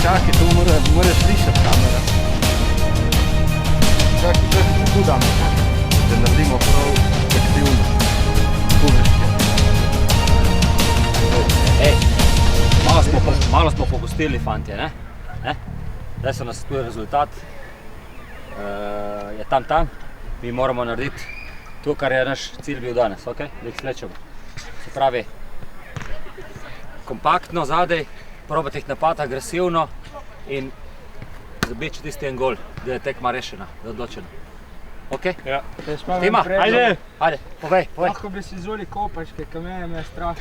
Čakaj, to moraš slišati kamera. Čakaj, tu dam, da naredimo prav aktivno. Ej, malo smo popustili, fantje, ne? Zdaj so nas tu rezultat. Je tam. Mi moramo narediti to, kar je naš cilj bil danes, ok? Da jih slečemo. Se pravi, kompaktno zadej, probati jih napad agresivno in zabiči tisti en gol, da je tekma rešena, da je odločena. Ok? Ja. Tima, ajde, povej. Lahko bi si zuli kopačke, ka mene me je strah.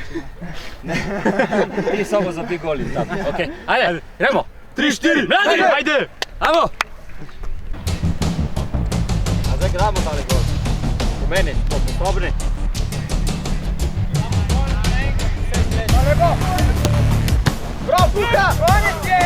Ti samo za bi goli tam, ok? Ajde, gremo! 3-4, mladi, ajde! Ajmo! A zdaj gramo tale gol. U meni, sposobni. Bravo, Puka! Konec je!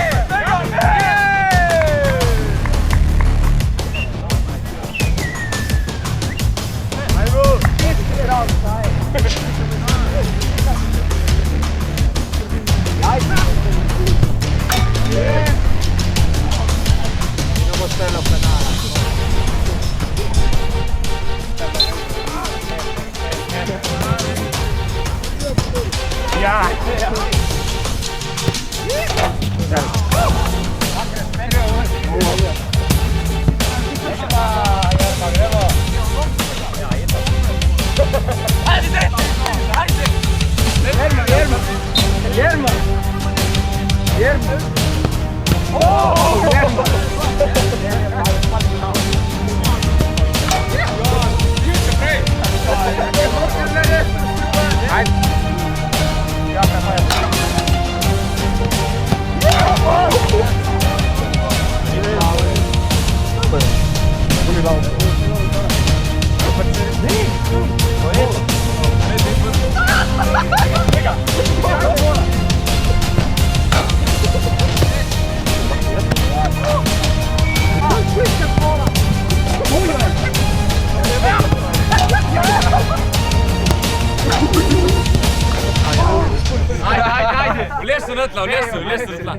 Lesu na tla, lesu na tla.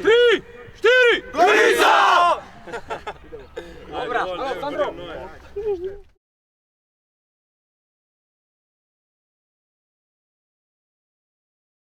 Tri, štiri, Gorica! Dobra, Sandro.